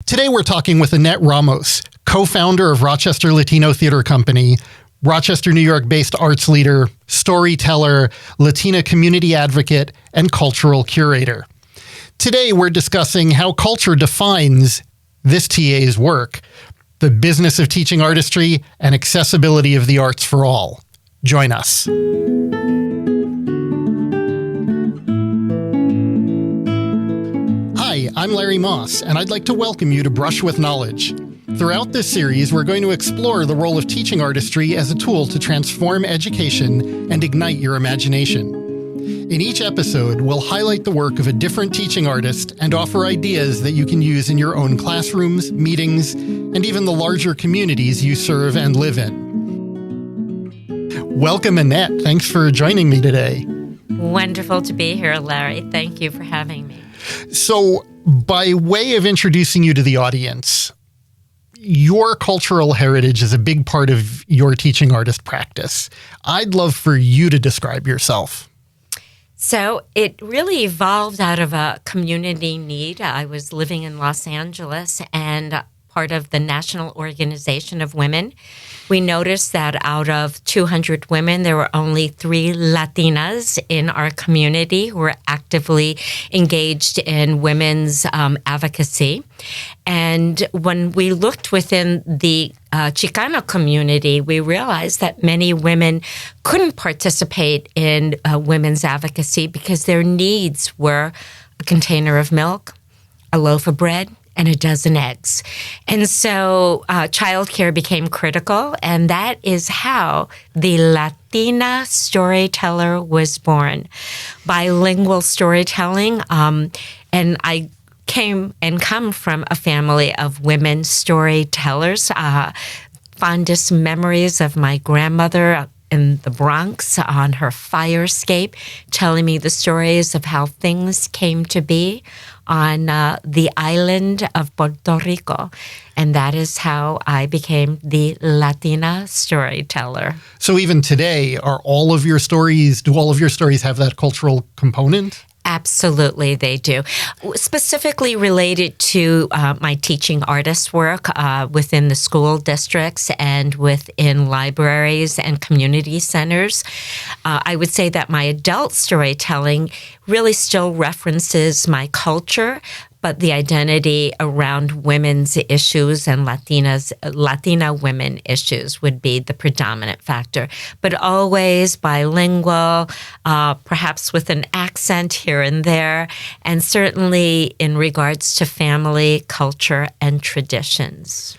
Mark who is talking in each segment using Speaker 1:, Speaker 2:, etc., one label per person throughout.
Speaker 1: Today we're talking with Annette Ramos, co-founder of Rochester Latino Theater Company, Rochester, New York-based arts leader, storyteller, Latina community advocate, and cultural curator. Today we're discussing how culture defines this TA's work, the business of teaching artistry, and accessibility of the arts for all. Join us. Hi, I'm Larry Moss, and I'd like to welcome you to Brush with Knowledge. Throughout this series, we're going to explore the role of teaching artistry as a tool to transform education and ignite your imagination. In each episode, we'll highlight the work of a different teaching artist and offer ideas that you can use in your own classrooms, meetings, and even the larger communities you serve and live in. Welcome, Annette. Thanks for joining me today.
Speaker 2: Wonderful to be here, Larry. Thank you for having me.
Speaker 1: So, by way of introducing you to the audience, your cultural heritage is a big part of your teaching artist practice. I'd love for you to describe yourself.
Speaker 2: So it really evolved out of a community need. I was living in Los Angeles and part of the National Organization of Women. We noticed that out of 200 women, there were only 3 Latinas in our community who were actively engaged in women's advocacy. And when we looked within the Chicano community, we realized that many women couldn't participate in women's advocacy because their needs were a container of milk, a loaf of bread, and a dozen eggs. And so childcare became critical, and that is how the Latina storyteller was born. Bilingual storytelling, and I come from a family of women storytellers. Fondest memories of my grandmother in the Bronx on her fire escape, telling me the stories of how things came to be on the island of Puerto Rico. And that is how I became the Latina storyteller.
Speaker 1: So even today, do all of your stories have that cultural component?
Speaker 2: Absolutely, they do. Specifically related to my teaching artist work within the school districts and within libraries and community centers, I would say that my adult storytelling really still references my culture, but the identity around women's issues and Latina women issues would be the predominant factor. But always bilingual, perhaps with an accent here and there, and certainly in regards to family, culture, and traditions.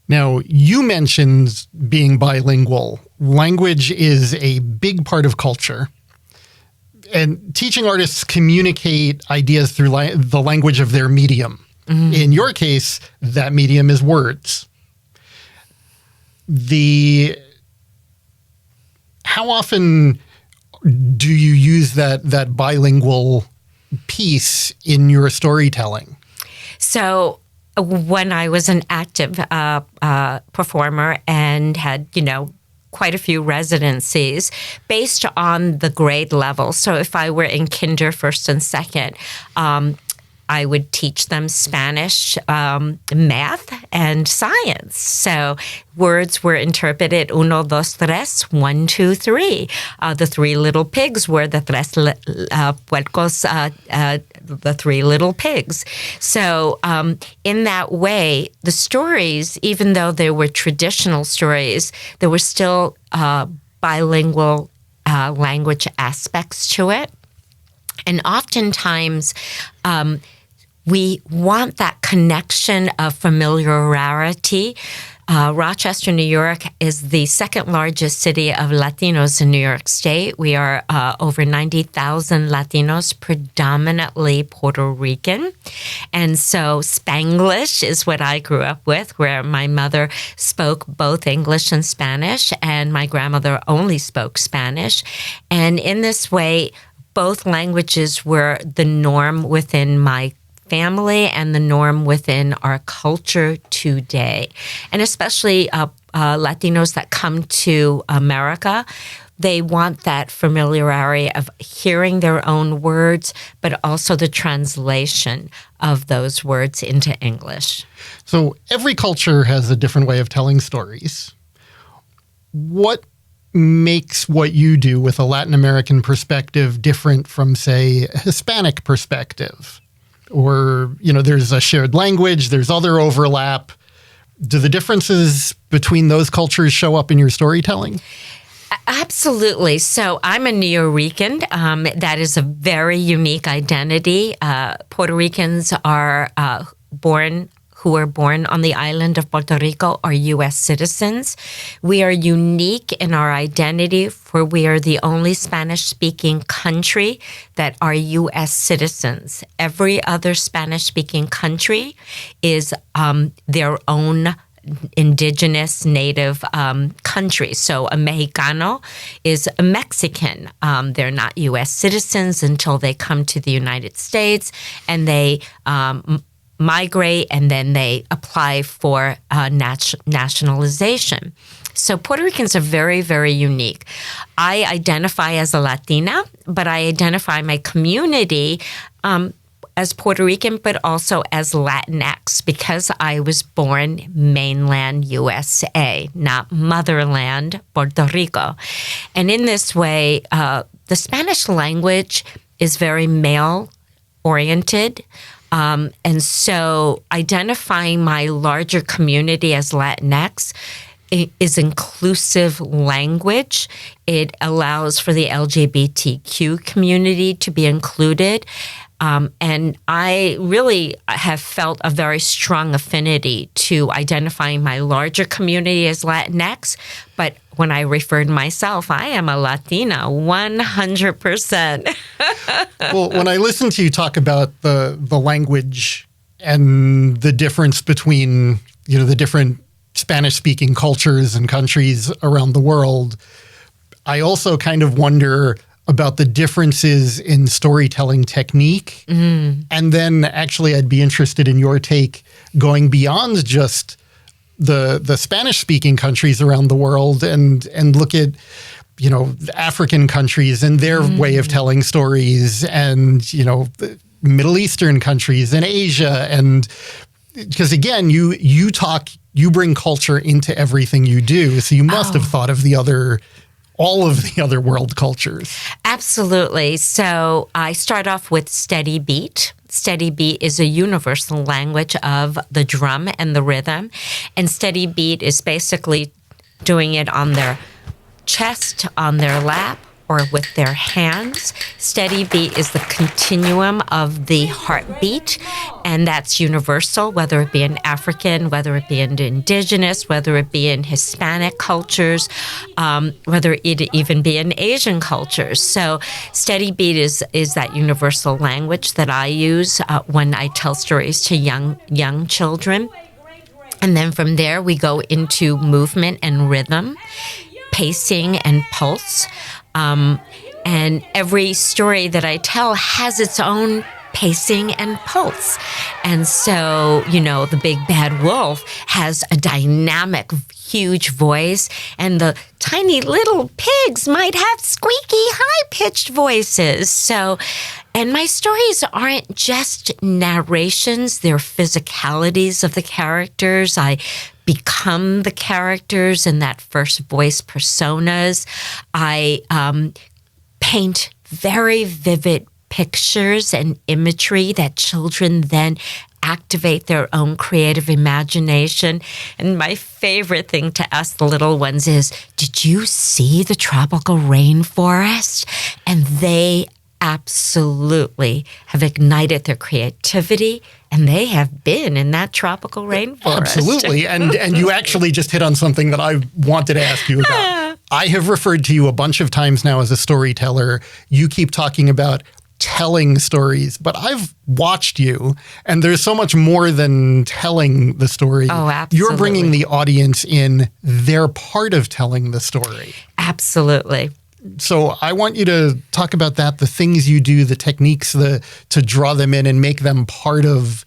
Speaker 1: Now, you mentioned being bilingual. Language is a big part of culture. And teaching artists communicate ideas through the language of their medium. Mm-hmm. In your case, that medium is words. How often do you use that bilingual piece in your storytelling?
Speaker 2: So when I was an active performer and had, quite a few residencies based on the grade level. So if I were in kinder, first and second, I would teach them Spanish, math, and science. So words were interpreted 1, 2, 3, 1, 2, 3. The 3 little pigs were the tres puercos, the 3 little pigs. So in that way, the stories, even though they were traditional stories, there were still bilingual language aspects to it. And oftentimes, we want that connection of familiarity. Rochester, New York is the second largest city of Latinos in New York State. We are over 90,000 Latinos, predominantly Puerto Rican. And so Spanglish is what I grew up with, where my mother spoke both English and Spanish, and my grandmother only spoke Spanish. And in this way, both languages were the norm within my family and the norm within our culture today. And especially Latinos that come to America, they want that familiarity of hearing their own words, but also the translation of those words into English.
Speaker 1: So every culture has a different way of telling stories. What makes what you do with a Latin American perspective different from, say, a Hispanic perspective? Or, there's a shared language, there's other overlap. Do the differences between those cultures show up in your storytelling?
Speaker 2: Absolutely. So I'm a Neo-Rican. That is a very unique identity. Puerto Ricans are who are born on the island of Puerto Rico are U.S. citizens. We are unique in our identity, for we are the only Spanish-speaking country that are U.S. citizens. Every other Spanish-speaking country is their own indigenous native country. So a Mexicano is a Mexican. They're not U.S. citizens until they come to the United States, and they migrate, and then they apply for nationalization. So Puerto Ricans are very, very unique. I identify as a Latina, but I identify my community as Puerto Rican, but also as Latinx, because I was born mainland USA, not motherland Puerto Rico. And in this way, the Spanish language is very male-oriented. And so identifying my larger community as Latinx is inclusive language. It allows for the LGBTQ community to be included. And I really have felt a very strong affinity to identifying my larger community as Latinx. But when I refer to myself, I am a Latina, 100%.
Speaker 1: Well, when I listen to you talk about the language and the difference between, the different Spanish-speaking cultures and countries around the world, I also kind of wonder about the differences in storytelling technique. And then actually I'd be interested in your take going beyond just the Spanish-speaking countries around the world and look at, the African countries and their way of telling stories, and, the Middle Eastern countries and Asia. And because again, you bring culture into everything you do. So you must have thought of all of the other world cultures.
Speaker 2: Absolutely. So I start off with steady beat. Steady beat is a universal language of the drum and the rhythm. And steady beat is basically doing it on their chest, on their lap, or with their hands. Steady beat is the continuum of the heartbeat, and that's universal, whether it be in African, whether it be in indigenous, whether it be in Hispanic cultures, whether it even be in Asian cultures. So steady beat is that universal language that I use when I tell stories to young children. And then from there, we go into movement and rhythm, pacing and pulse. And every story that I tell has its own pacing and pulse. And so, the big bad wolf has a dynamic, huge voice, and the tiny little pigs might have squeaky, high-pitched voices. So, and my stories aren't just narrations, they're physicalities of the characters. I become the characters in that first voice personas. I paint very vivid pictures and imagery that children then activate their own creative imagination. And my favorite thing to ask the little ones is, did you see the tropical rainforest? And they absolutely have ignited their creativity, and they have been in that tropical rainforest.
Speaker 1: Absolutely. And you actually just hit on something that I wanted to ask you about. I have referred to you a bunch of times now as a storyteller. You keep talking about telling stories, but I've watched you, and there's so much more than telling the story.
Speaker 2: Oh, absolutely.
Speaker 1: You're bringing the audience in. They're part of telling the story.
Speaker 2: Absolutely.
Speaker 1: So I want you to talk about that, the things you do, the techniques to draw them in and make them part of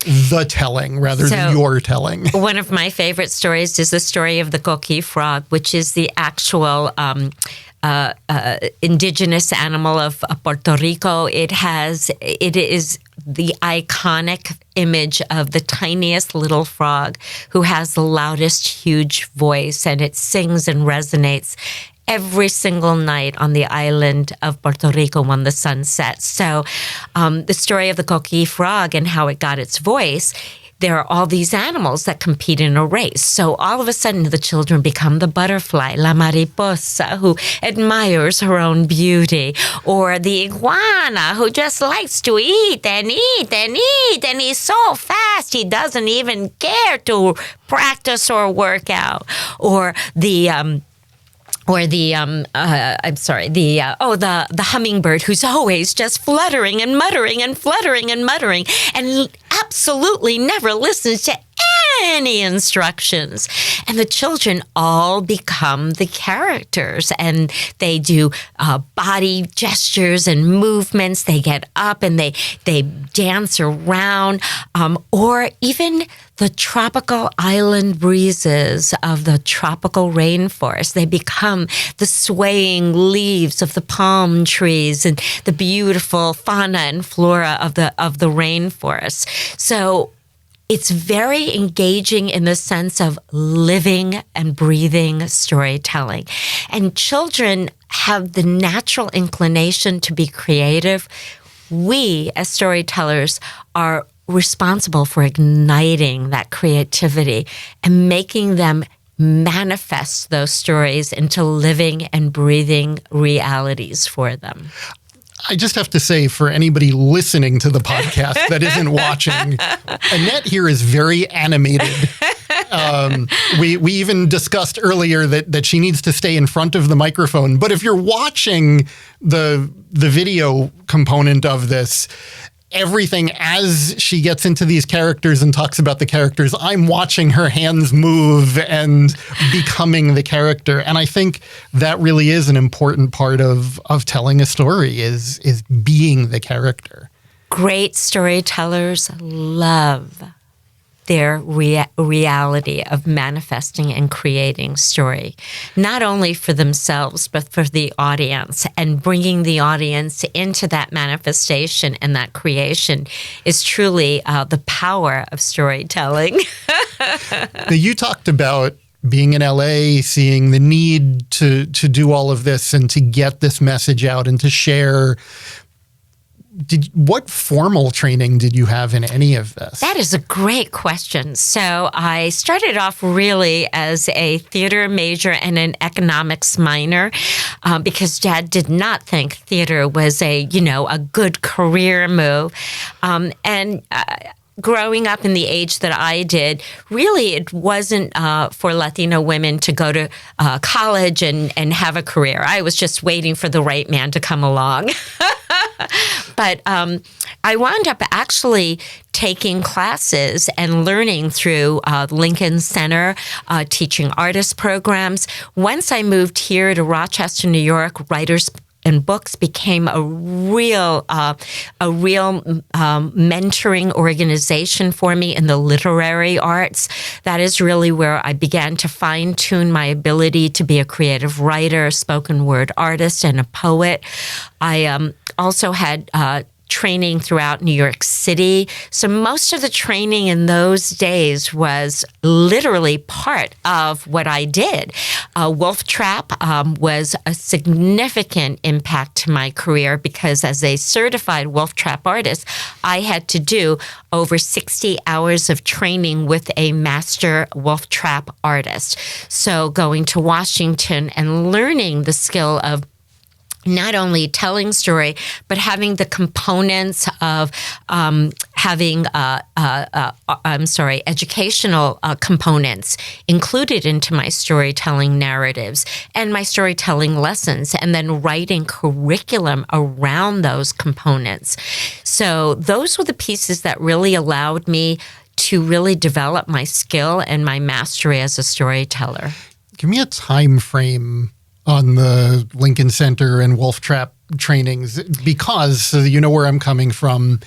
Speaker 1: the telling rather than your telling.
Speaker 2: One of my favorite stories is the story of the coqui frog, which is the actual indigenous animal of Puerto Rico. It is the iconic image of the tiniest little frog who has the loudest huge voice, and it sings and resonates every single night on the island of Puerto Rico when the sun sets. So the story of the coqui frog and how it got its voice, there are all these animals that compete in a race. So all of a sudden, the children become the butterfly, la mariposa, who admires her own beauty, or the iguana, who just likes to eat and eat and eat, and he's so fast he doesn't even care to practice or work out, or the hummingbird who's always just fluttering and muttering and fluttering and muttering and absolutely never listens to any instructions. And the children all become the characters, and they do body gestures and movements. They get up and they dance around, or even the tropical island breezes of the tropical rainforest. They become the swaying leaves of the palm trees and the beautiful fauna and flora of the rainforest. So it's very engaging in the sense of living and breathing storytelling. And children have the natural inclination to be creative. We, as storytellers, are responsible for igniting that creativity and making them manifest those stories into living and breathing realities for them.
Speaker 1: I just have to say, for anybody listening to the podcast that isn't watching, Annette here is very animated. We even discussed earlier that she needs to stay in front of the microphone. But if you're watching the video component of this, everything as she gets into these characters and talks about the characters, I'm watching her hands move and becoming the character. And I think that really is an important part of telling a story is being the character.
Speaker 2: Great storytellers love their reality of manifesting and creating story, not only for themselves, but for the audience. And bringing the audience into that manifestation and that creation is truly the power of storytelling.
Speaker 1: Now, you talked about being in LA, seeing the need to do all of this and to get this message out and to share. What formal training did you have in any of this?
Speaker 2: That is a great question. So I started off really as a theater major and an economics minor because Dad did not think theater was a good career move. Growing up in the age that I did, really it wasn't for Latino women to go to college and have a career. I was just waiting for the right man to come along. But I wound up actually taking classes and learning through Lincoln Center, teaching artist programs. Once I moved here to Rochester, New York, Writers and Books became a real mentoring organization for me in the literary arts. That is really where I began to fine-tune my ability to be a creative writer, spoken word artist, and a poet. I also had training throughout New York City. So most of the training in those days was literally part of what I did. Wolf Trap was a significant impact to my career because as a certified Wolf Trap artist, I had to do over 60 hours of training with a master Wolf Trap artist. So going to Washington and learning the skill of not only telling story, but having the components of educational components included into my storytelling narratives and my storytelling lessons, and then writing curriculum around those components. So those were the pieces that really allowed me to really develop my skill and my mastery as a storyteller.
Speaker 1: Give me a time frame on the Lincoln Center and Wolf Trap trainings, because so you know where I'm coming from.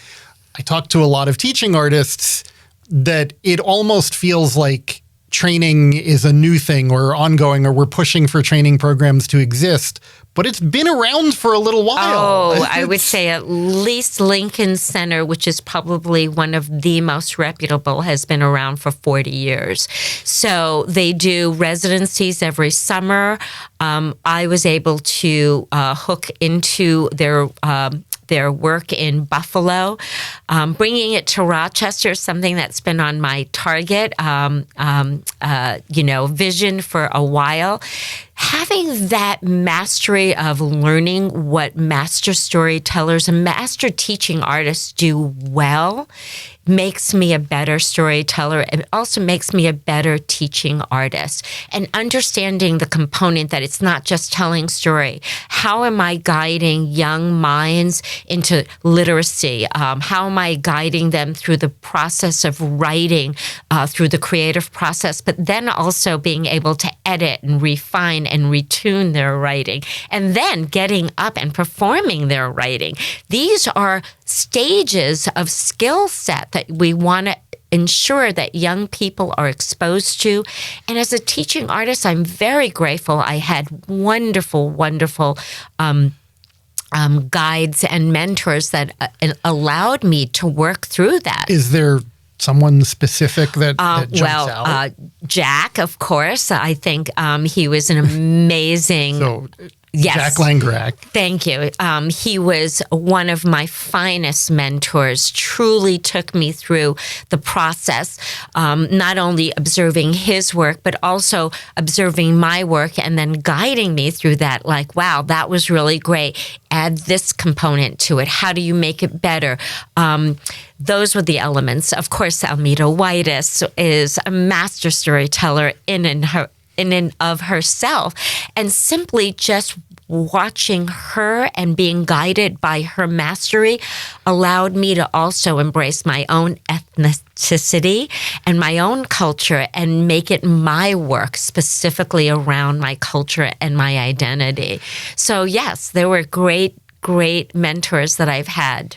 Speaker 1: I talk to a lot of teaching artists that it almost feels like training is a new thing or ongoing, or we're pushing for training programs to exist, but it's been around for a little while.
Speaker 2: Oh, I would say at least Lincoln Center, which is probably one of the most reputable, has been around for 40 years. So they do residencies every summer. I was able to hook into their work in Buffalo. Bringing it to Rochester is something that's been on my target, vision for a while. Having that mastery of learning what master storytellers and master teaching artists do well makes me a better storyteller. It also makes me a better teaching artist. And understanding the component that it's not just telling story. How am I guiding young minds into literacy? How am I guiding them through the process of writing, through the creative process, but then also being able to edit and refine and retune their writing, and then getting up and performing their writing. These are stages of skill set that we want to ensure that young people are exposed to. And as a teaching artist, I'm very grateful I had wonderful guides and mentors that allowed me to work through that.
Speaker 1: Is there someone specific that jumps out?
Speaker 2: Jack, of course. I think he was an amazing... Yes.
Speaker 1: Jack Langerak.
Speaker 2: Thank you. He was one of my finest mentors, truly took me through the process, not only observing his work, but also observing my work and then guiding me through that. Like, wow, that was really great. Add this component to it. How do you make it better? Those were the elements. Of course, Almeda Whitus is a master storyteller in and of herself, and simply just watching her and being guided by her mastery allowed me to also embrace my own ethnicity and my own culture and make it my work specifically around my culture and my identity. So yes, there were great mentors that I've had.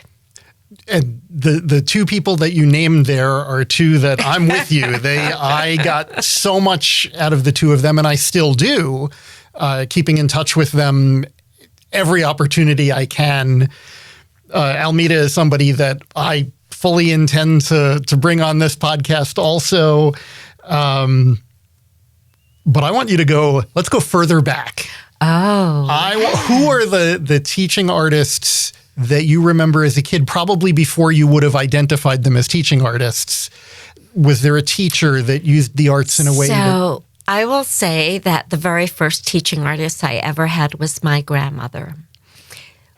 Speaker 1: And the two people that you named there are two that I'm with you. I got so much out of the two of them, and I still do, keeping in touch with them every opportunity I can. Almeda is somebody that I fully intend to bring on this podcast also. But I want you to let's go further back.
Speaker 2: Oh.
Speaker 1: Who are the teaching artists that you remember as a kid, probably before you would have identified them as teaching artists? Was there a teacher that used the arts in a way
Speaker 2: So I will say that the very first teaching artist I ever had was my grandmother.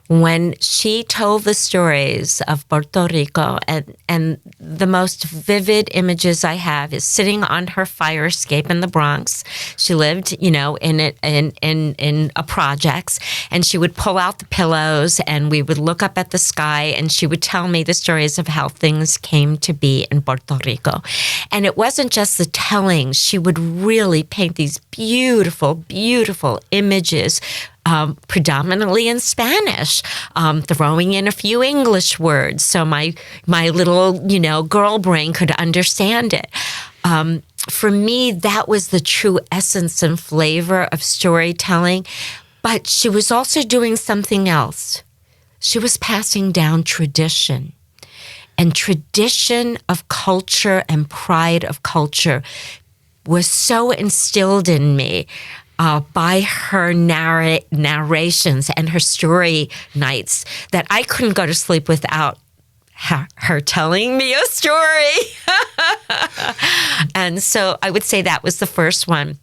Speaker 2: When she told the stories of Puerto Rico, and the most vivid images I have is sitting on her fire escape in the Bronx. She lived, in a projects, and she would pull out the pillows, and we would look up at the sky, and she would tell me the stories of how things came to be in Puerto Rico. And it wasn't just the telling; she would really paint these beautiful, beautiful images. Predominantly in Spanish, throwing in a few English words so my little, girl brain could understand it. For me, that was the true essence and flavor of storytelling. But she was also doing something else. She was passing down tradition. And tradition of culture and pride of culture was so instilled in me by her narrations and her story nights that I couldn't go to sleep without her telling me a story. And so I would say that was the first one.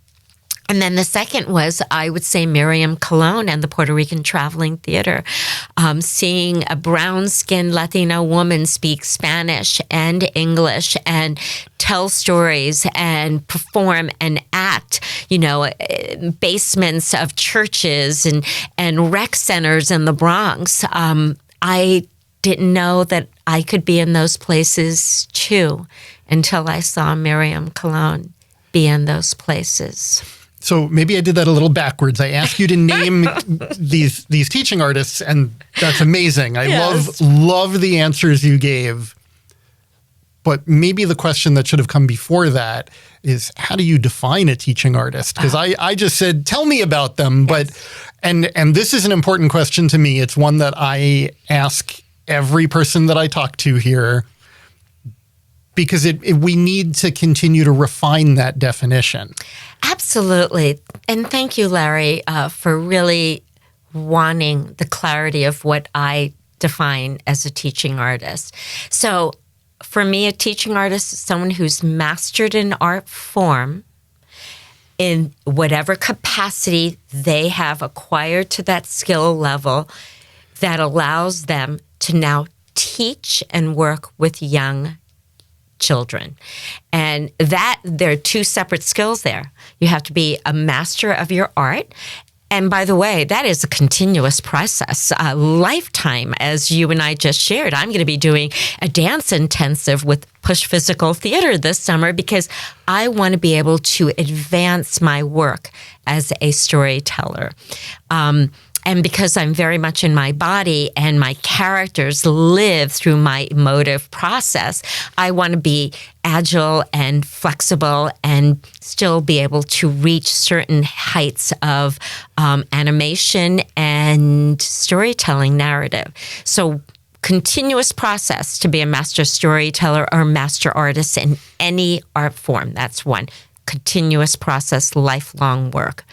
Speaker 2: And then the second was, I would say, Miriam Colon and the Puerto Rican Traveling Theater. Seeing a brown-skinned Latina woman speak Spanish and English and tell stories and perform and act, basements of churches and rec centers in the Bronx. I didn't know that I could be in those places too until I saw Miriam Colon be in those places.
Speaker 1: So maybe I did that a little backwards. I asked you to name these teaching artists, and that's amazing. I love the answers you gave. But maybe the question that should have come before that is, how do you define a teaching artist? Because I just said, tell me about them. Yes. And this is an important question to me. It's one that I ask every person that I talk to here, because we need to continue to refine that definition.
Speaker 2: Absolutely. And thank you, Larry, for really wanting the clarity of what I define as a teaching artist. So for me, a teaching artist is someone who's mastered an art form in whatever capacity they have acquired to that skill level that allows them to now teach and work with young children. And that there are two separate skills there. You have to be a master of your art. And by the way, that is a continuous process, a lifetime, as you and I just shared. I'm going to be doing a dance intensive with Push Physical Theater this summer because I want to be able to advance my work as a storyteller. And because I'm very much in my body and my characters live through my emotive process, I want to be agile and flexible and still be able to reach certain heights of animation and storytelling narrative. So continuous process to be a master storyteller or master artist in any art form. That's one. Continuous process, lifelong work.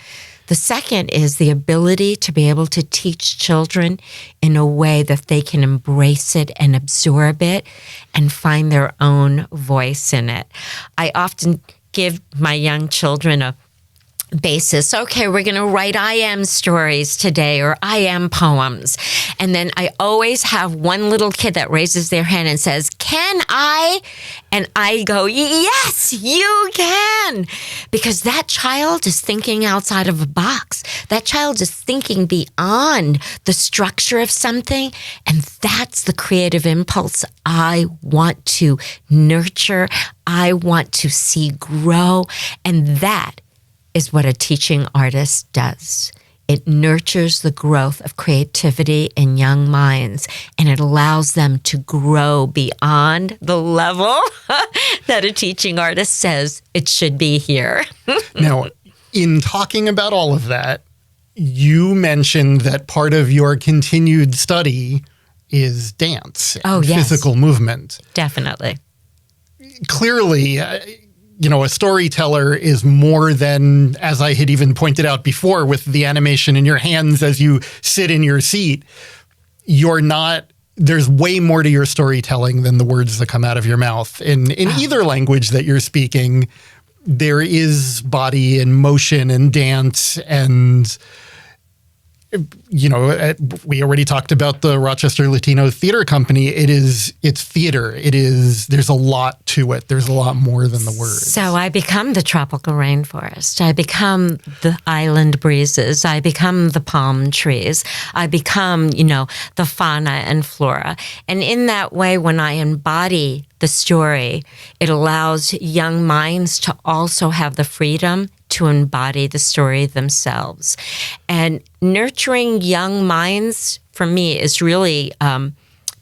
Speaker 2: The second is the ability to be able to teach children in a way that they can embrace it and absorb it and find their own voice in it. I often give my young children a basis. Okay, we're going to write I am stories today or I am poems. And then I always have one little kid that raises their hand and says, can I? And I go, yes, you can. Because that child is thinking outside of a box. That child is thinking beyond the structure of something. And that's the creative impulse I want to nurture. I want to see grow. And that is what a teaching artist does. It nurtures the growth of creativity in young minds, and it allows them to grow beyond the level that a teaching artist says it should be here.
Speaker 1: Now, in talking about all of that, you mentioned that part of your continued study is dance and physical movement.
Speaker 2: Definitely.
Speaker 1: Clearly, a storyteller is more than, as I had even pointed out before, with the animation in your hands as you sit in your seat. There's way more to your storytelling than the words that come out of your mouth. In either language that you're speaking, there is body and motion and dance and, we already talked about the Rochester Latino Theater Company. It's theater. There's a lot to it. There's a lot more than the words.
Speaker 2: So I become the tropical rainforest. I become the island breezes. I become the palm trees. I become, the fauna and flora. And in that way, when I embody the story, it allows young minds to also have the freedom to embody the story themselves. And nurturing young minds, for me, is really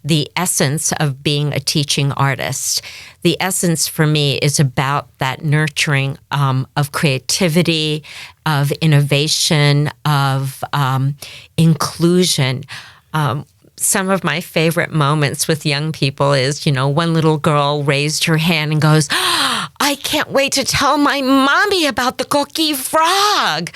Speaker 2: the essence of being a teaching artist. The essence for me is about that nurturing of creativity, of innovation, of inclusion. Some of my favorite moments with young people is, one little girl raised her hand and goes, I can't wait to tell my mommy about the cookie frog,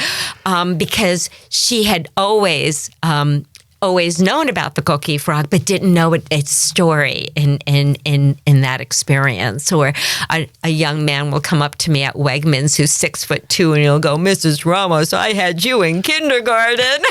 Speaker 2: because she had always known about the cookie frog, but didn't know its story in that experience. Or a young man will come up to me at Wegmans who's 6'2", and he'll go, Mrs. Ramos, I had you in kindergarten.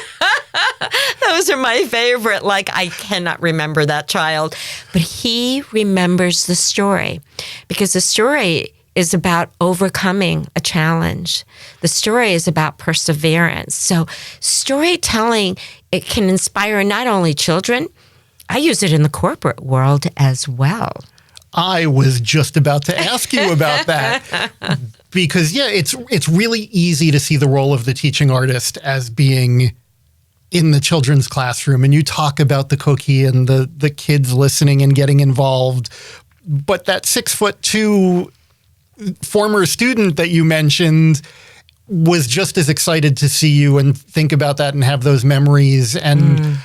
Speaker 2: Those are my favorite. I cannot remember that child, but he remembers the story because the story is about overcoming a challenge. The story is about perseverance. So storytelling, it can inspire not only children, I use it in the corporate world as well.
Speaker 1: I was just about to ask you about that because, it's really easy to see the role of the teaching artist as being in the children's classroom. And you talk about the cookie and the kids listening and getting involved. But that 6'2" former student that you mentioned was just as excited to see you and think about that and have those memories. And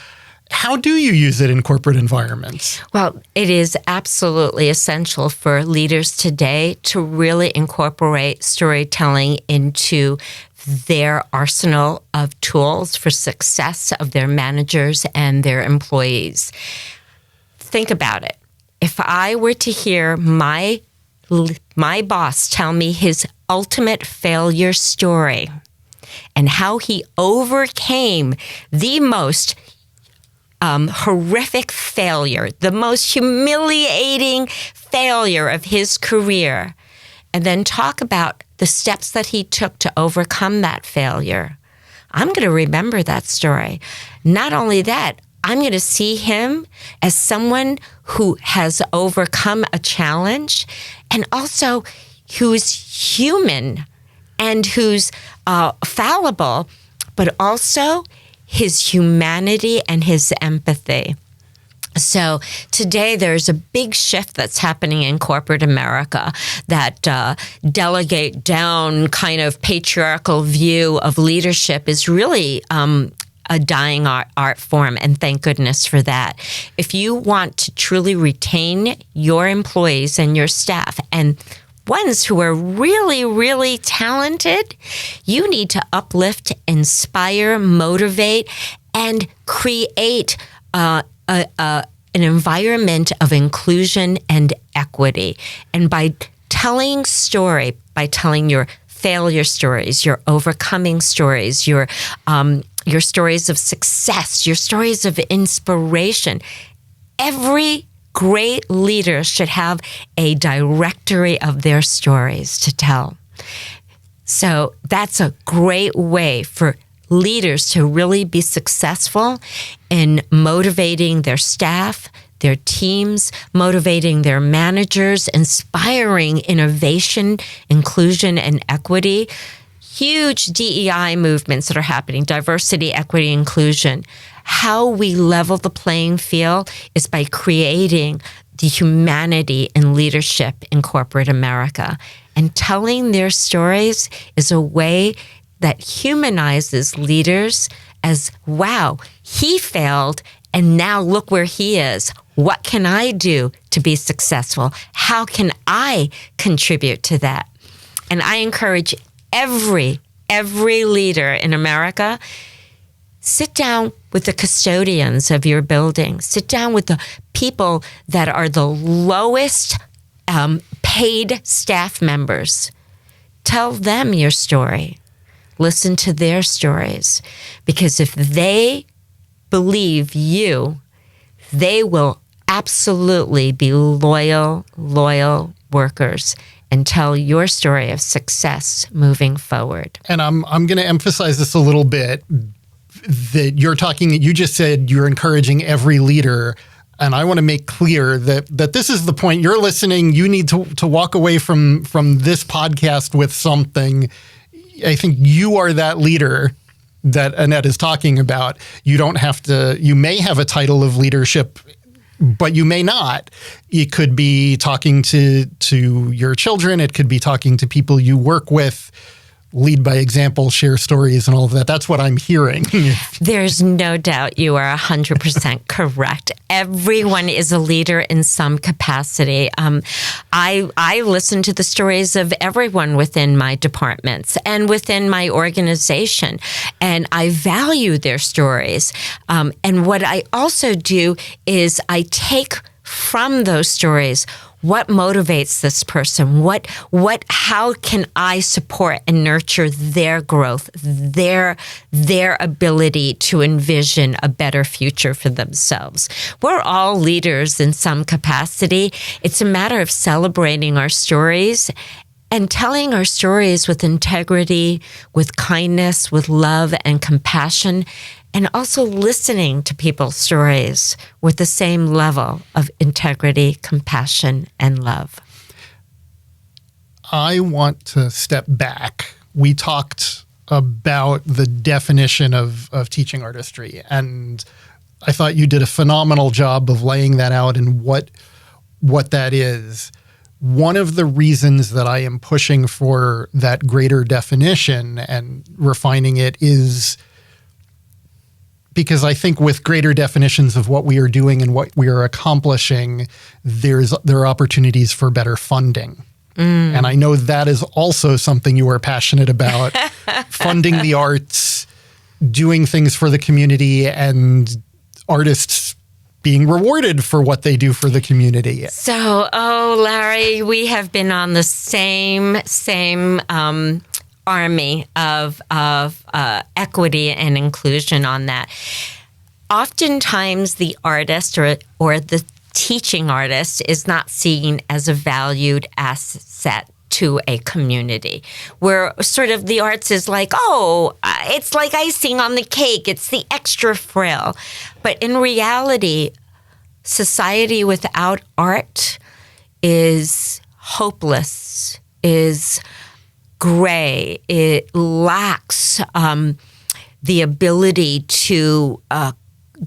Speaker 1: how do you use it in corporate environments?
Speaker 2: Well, it is absolutely essential for leaders today to really incorporate storytelling into their arsenal of tools for success of their managers and their employees. Think about it. If I were to hear my boss tell me his ultimate failure story and how he overcame the most horrific failure, the most humiliating failure of his career, and then talk about the steps that he took to overcome that failure, I'm going to remember that story. Not only that, I'm going to see him as someone who has overcome a challenge and also who's human and who's fallible, but also his humanity and his empathy. So today there's a big shift that's happening in corporate America, that delegate down kind of patriarchal view of leadership is really a dying art form, and thank goodness for that. If you want to truly retain your employees and your staff, and ones who are really, really talented, you need to uplift, inspire, motivate, and create an environment of inclusion and equity. And by telling story, by telling your failure stories, your overcoming stories, your stories of success, your stories of inspiration, every great leader should have a directory of their stories to tell. So that's a great way for leaders to really be successful in motivating their staff, their teams, motivating their managers, inspiring innovation, inclusion, and equity. Huge DEI movements that are happening, diversity, equity, inclusion. How we level the playing field is by creating the humanity in leadership in corporate America. And telling their stories is a way that humanizes leaders as, wow, he failed, and now look where he is. What can I do to be successful? How can I contribute to that? And I encourage every leader in America, sit down with the custodians of your building. Sit down with the people that are the lowest paid staff members. Tell them your story. Listen to their stories. Because if they believe you, they will absolutely be loyal workers and tell your story of success moving forward.
Speaker 1: And I'm going to emphasize this a little bit, that you just said you're encouraging every leader. And I want to make clear that this is the point. You're listening. You need to walk away from this podcast with something. I think you are that leader that Annette is talking about. You don't have to, you may have a title of leadership, but you may not. It could be talking to your children. It could be talking to people you work with. Lead by example, share stories, and all of that. That's what I'm hearing.
Speaker 2: There's no doubt you are 100% correct. Everyone is a leader in some capacity. I listen to the stories of everyone within my departments and within my organization, and I value their stories. And what I also do is I take from those stories what motivates this person? How can I support and nurture their growth, their ability to envision a better future for themselves? We're all leaders in some capacity. It's a matter of celebrating our stories and telling our stories with integrity, with kindness, with love and compassion, and also listening to people's stories with the same level of integrity, compassion, and love.
Speaker 1: I want to step back. We talked about the definition of teaching artistry, and I thought you did a phenomenal job of laying that out and what what that is, one of the reasons that I am pushing for that greater definition and refining it is because I think with greater definitions of what we are doing and what we are accomplishing, there are opportunities for better funding. And I know that is also something you are passionate about, funding the arts, doing things for the community, and artists being rewarded for what they do for the community.
Speaker 2: So, Larry, we have been on the same army of equity and inclusion on that. Oftentimes, the artist or the teaching artist is not seen as a valued asset to a community, where sort of the arts is like, it's like icing on the cake. It's the extra frill. But in reality, society without art is hopeless, is gray. It lacks the ability to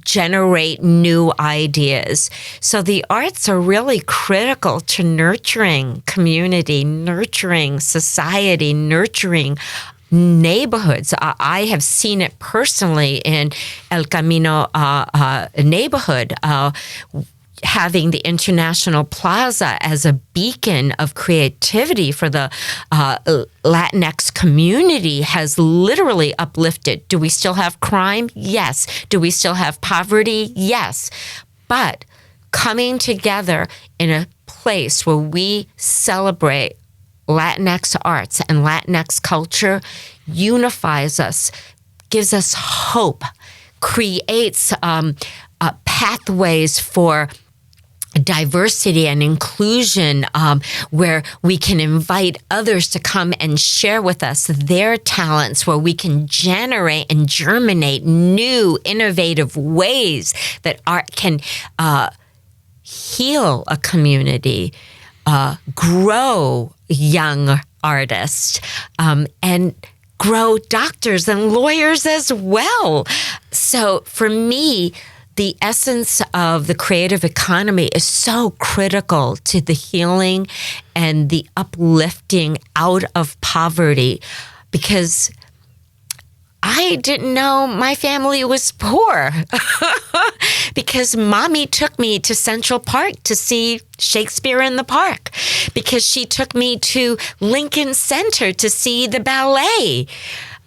Speaker 2: generate new ideas. So the arts are really critical to nurturing community, nurturing society, nurturing neighborhoods. I have seen it personally in El Camino neighborhood, having the International Plaza as a beacon of creativity for the Latinx community has literally uplifted. Do we still have crime? Yes. Do we still have poverty? Yes. But coming together in a place where we celebrate Latinx arts and Latinx culture unifies us, gives us hope, creates pathways for diversity and inclusion, where we can invite others to come and share with us their talents, where we can generate and germinate new, innovative ways that art can heal a community, grow young artists, and grow doctors and lawyers as well. So for me, the essence of the creative economy is so critical to the healing and the uplifting out of poverty, because I didn't know my family was poor because mommy took me to Central Park to see Shakespeare in the Park, because she took me to Lincoln Center to see the ballet.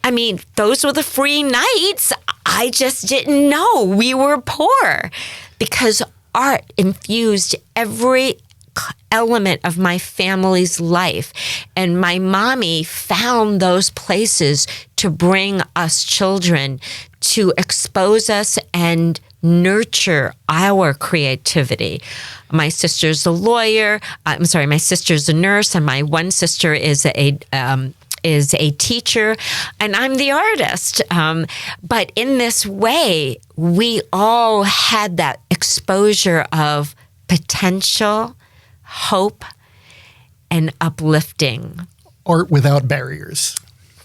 Speaker 2: I mean, those were the free nights. I just didn't know we were poor, because art infused every element of my family's life. And my mommy found those places to bring us children, to expose us and nurture our creativity. My sister's a lawyer. My sister's a nurse, and my one sister is a teacher, and I'm the artist. But in this way, we all had that exposure of potential, hope, and uplifting.
Speaker 1: Art without barriers.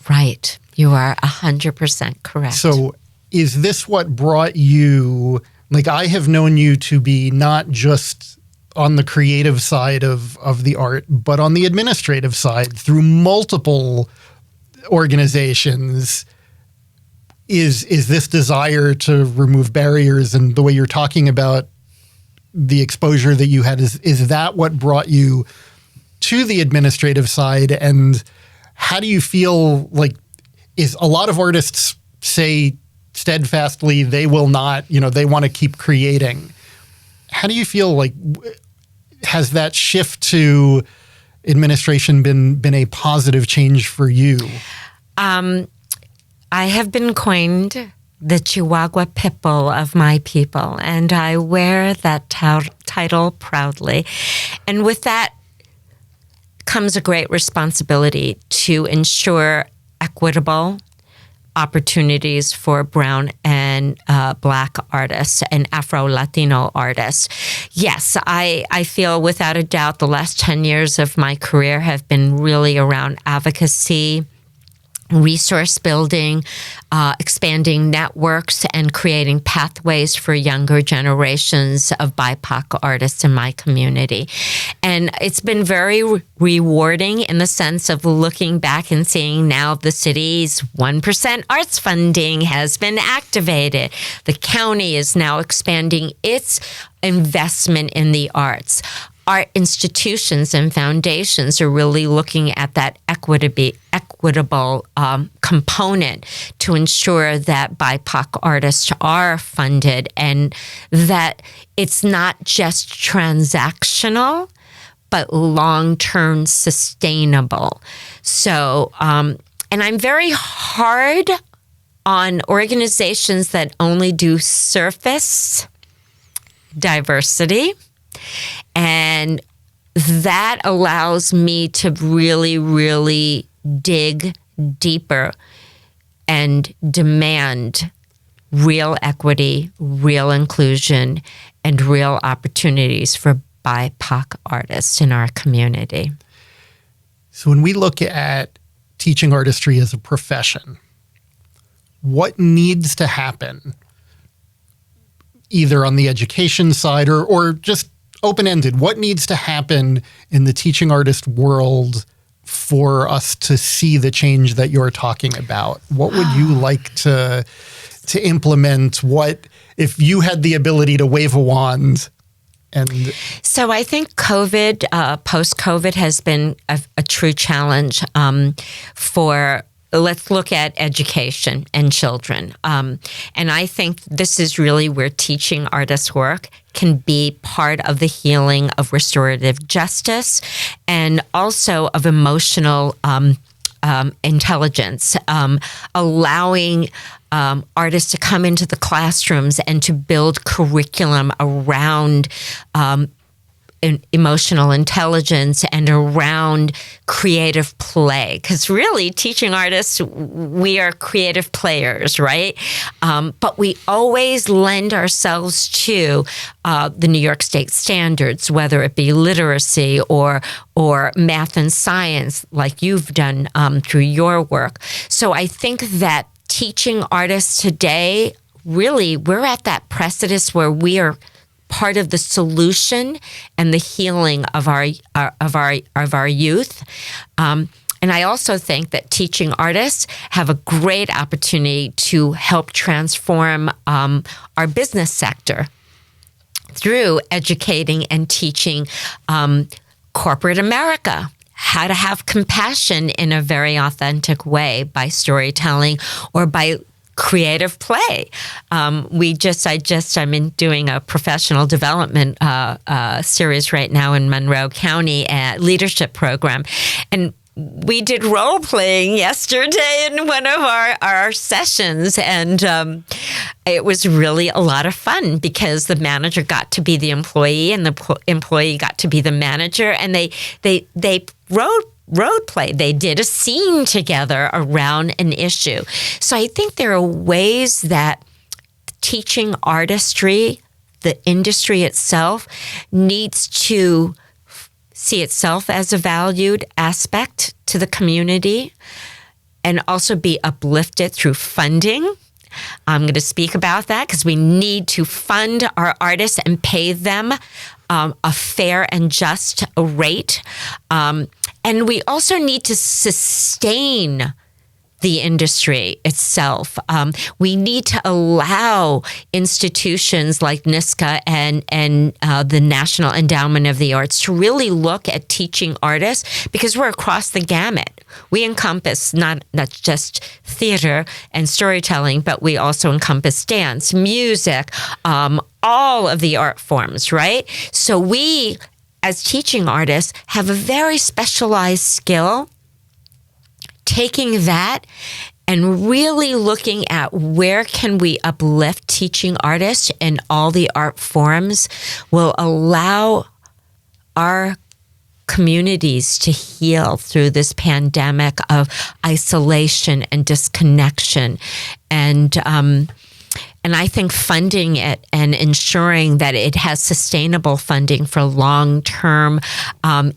Speaker 2: Right. You are 100% correct.
Speaker 1: So is this what brought you, like, I have known you to be not just on the creative side of the art, but on the administrative side through multiple organizations. Is this desire to remove barriers and the way you're talking about the exposure that you had, is that what brought you to the administrative side? And how do you feel, like, is a lot of artists say steadfastly they will not, they want to keep creating. How do you feel, like, has that shift to administration been a positive change for you?
Speaker 2: I have been coined the Chihuahua Pitbull of my people, and I wear that title proudly. And with that comes a great responsibility to ensure equitable opportunities for Brown and Black artists and Afro-Latino artists. Yes, I feel without a doubt the last 10 years of my career have been really around advocacy resource building, expanding networks, and creating pathways for younger generations of BIPOC artists in my community. And it's been very rewarding in the sense of looking back and seeing now the city's 1% arts funding has been activated. The county is now expanding its investment in the arts. Art institutions and foundations are really looking at that equitable component to ensure that BIPOC artists are funded and that it's not just transactional, but long-term sustainable. So, and I'm very hard on organizations that only do surface diversity. And that allows me to really, really dig deeper and demand real equity, real inclusion, and real opportunities for BIPOC artists in our community.
Speaker 1: So when we look at teaching artistry as a profession, what needs to happen, either on the education side or just open-ended, what needs to happen in the teaching artist world for us to see the change that you're talking about? What would you like to implement? What, if you had the ability to wave a wand? And
Speaker 2: so I think COVID, post-COVID has been a true challenge for. Let's look at education and children. And I think this is really where teaching artists' work can be part of the healing of restorative justice and also of emotional intelligence, allowing artists to come into the classrooms and to build curriculum around emotional intelligence and around creative play. Because really, teaching artists, we are creative players, right? But we always lend ourselves to the New York State standards, whether it be literacy or math and science, like you've done through your work. So I think that teaching artists today, really, we're at that precipice where we are part of the solution and the healing of our youth. And I also think that teaching artists have a great opportunity to help transform our business sector through educating and teaching corporate America how to have compassion in a very authentic way by storytelling or by creative play. I'm doing a professional development series right now in Monroe County leadership program. And we did role playing yesterday in one of our sessions. And it was really a lot of fun because the manager got to be the employee and the employee got to be the manager. And they road play. They did a scene together around an issue. So I think there are ways that teaching artistry, the industry itself, needs to see itself as a valued aspect to the community and also be uplifted through funding. I'm going to speak about that because we need to fund our artists and pay them a fair and just rate. And we also need to sustain the industry itself. We need to allow institutions like NYSCA and the National Endowment of the Arts to really look at teaching artists because we're across the gamut. We encompass not just theater and storytelling, but we also encompass dance, music, all of the art forms, right? So we, as teaching artists, have a very specialized skill. Taking that and really looking at where can we uplift teaching artists in all the art forms will allow our communities to heal through this pandemic of isolation and disconnection. And I think funding it and ensuring that it has sustainable funding for long-term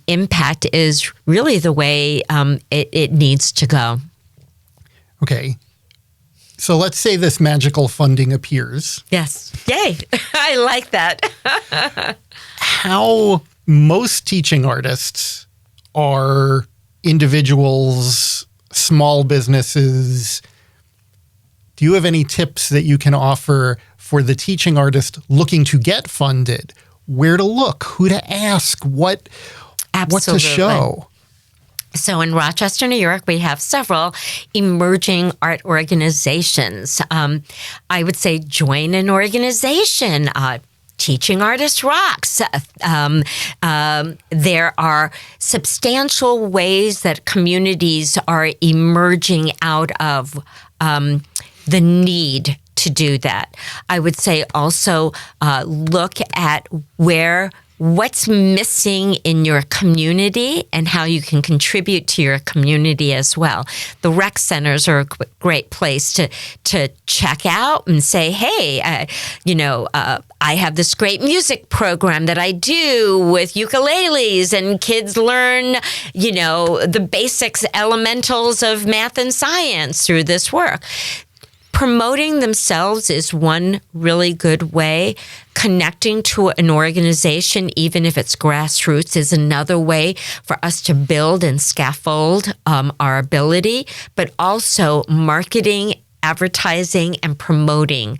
Speaker 2: impact is really the way it needs to go.
Speaker 1: Okay. So let's say this magical funding appears.
Speaker 2: Yes. Yay. I like that.
Speaker 1: How most teaching artists are individuals, small businesses. Do you have any tips that you can offer for the teaching artist looking to get funded? Where to look, who to ask, what to show?
Speaker 2: So in Rochester, New York, we have several emerging art organizations. I would say join an organization. Teaching Artist Rocks. There are substantial ways that communities are emerging out of the need to do that. I would say also look at what's missing in your community and how you can contribute to your community as well. The rec centers are a great place to check out and say, hey, I have this great music program that I do with ukuleles, and kids learn, the basics, elementals of math and science through this work. Promoting themselves is one really good way. Connecting to an organization, even if it's grassroots, is another way for us to build and scaffold our ability, but also marketing, advertising, and promoting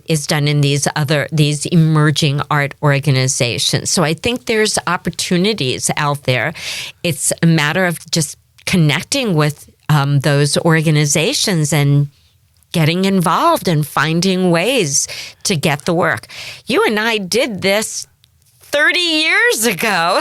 Speaker 2: is done in these emerging art organizations. So I think there's opportunities out there. It's a matter of just connecting with those organizations and getting involved and finding ways to get the work. You and I did this 30 years ago.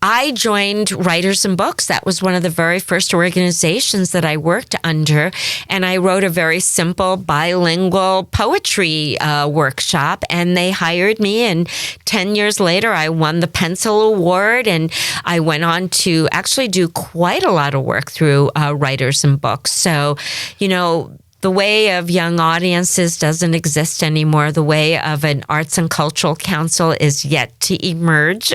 Speaker 2: I joined Writers and Books. That was one of the very first organizations that I worked under. And I wrote a very simple bilingual poetry workshop. And they hired me. And 10 years later, I won the Pencil Award. And I went on to actually do quite a lot of work through Writers and Books. So, the way of young audiences doesn't exist anymore. The way of an arts and cultural council is yet to emerge,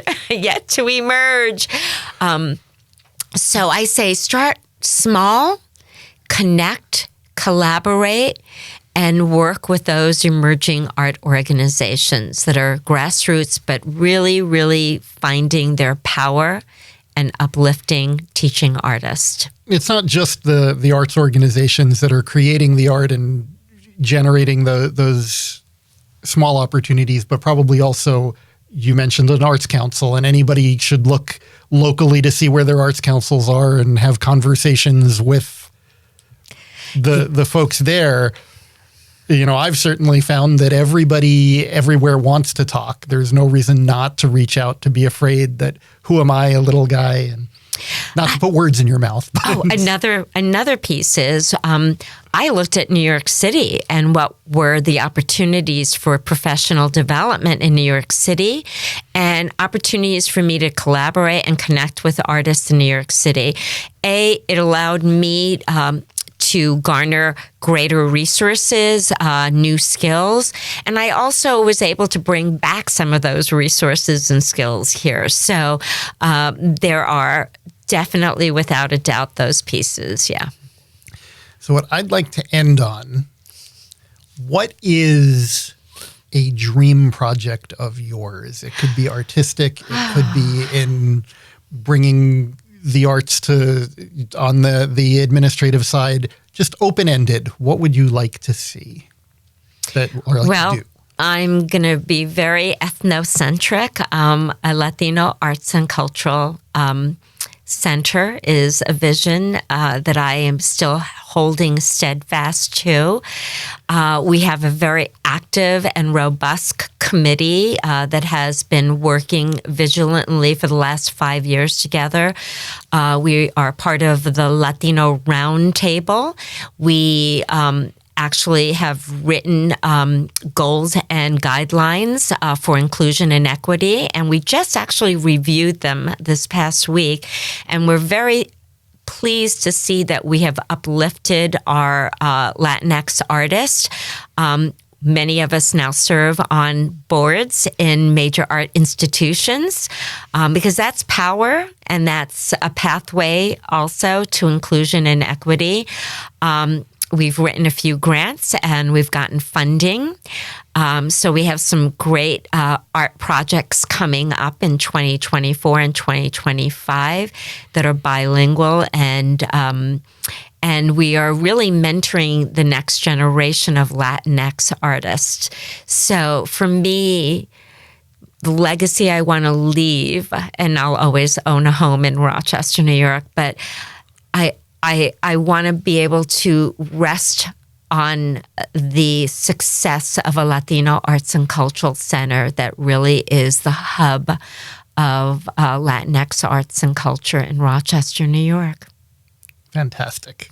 Speaker 2: So I say start small, connect, collaborate, and work with those emerging art organizations that are grassroots, but really, really finding their power and uplifting teaching artists. It's
Speaker 1: not just the arts organizations that are creating the art and generating those small opportunities, but probably also, you mentioned an arts council, and anybody should look locally to see where their arts councils are and have conversations with the folks there. I've certainly found that everybody everywhere wants to talk. There's no reason not to reach out, to be afraid that, who am I, a little guy, and not to put words in your mouth.
Speaker 2: Another piece is I looked at New York City and what were the opportunities for professional development in New York City and opportunities for me to collaborate and connect with artists in New York City. It allowed me to garner greater resources, new skills. And I also was able to bring back some of those resources and skills here. So there are definitely, without a doubt, those pieces, yeah.
Speaker 1: So what I'd like to end on, what is a dream project of yours? It could be artistic. It could be in bringing the arts on the administrative side, just open-ended. What would you like to see to do?
Speaker 2: I'm going to be very ethnocentric. A Latino Arts and Cultural Center is a vision that I am still holding steadfast to. We have a very active and robust committee that has been working vigilantly for the last 5 years together. We are part of the Latino Roundtable. We actually have written goals and guidelines for inclusion and equity, and we just actually reviewed them this past week, and we're very pleased to see that we have uplifted our Latinx artists. Many of us now serve on boards in major art institutions because that's power and that's a pathway also to inclusion and equity. We've written a few grants and we've gotten funding. So we have some great art projects coming up in 2024 and 2025 that are bilingual, and we are really mentoring the next generation of Latinx artists. So for me, the legacy I want to leave, and I'll always own a home in Rochester, New York, but I want to be able to rest on the success of a Latino arts and cultural center that really is the hub of Latinx arts and culture in Rochester, New York.
Speaker 1: Fantastic.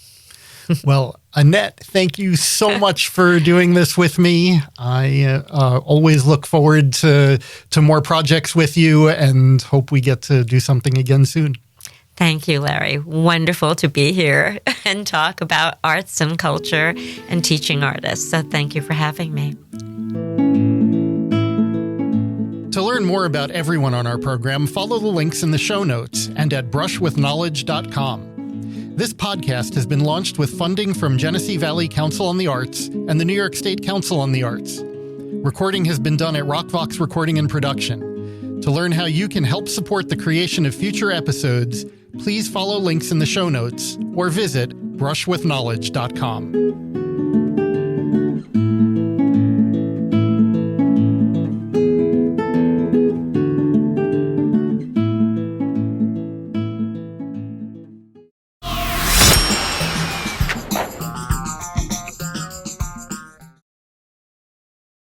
Speaker 1: Well, Annette, thank you so much for doing this with me. I always look forward to more projects with you and hope we get to do something again soon.
Speaker 2: Thank you, Larry. Wonderful to be here and talk about arts and culture and teaching artists. So thank you for having me.
Speaker 1: To learn more about everyone on our program, follow the links in the show notes and at brushwithknowledge.com. This podcast has been launched with funding from Genesee Valley Council on the Arts and the New York State Council on the Arts. Recording has been done at Rockvox Recording and Production. To learn how you can help support the creation of future episodes, please follow links in the show notes or visit brushwithknowledge.com.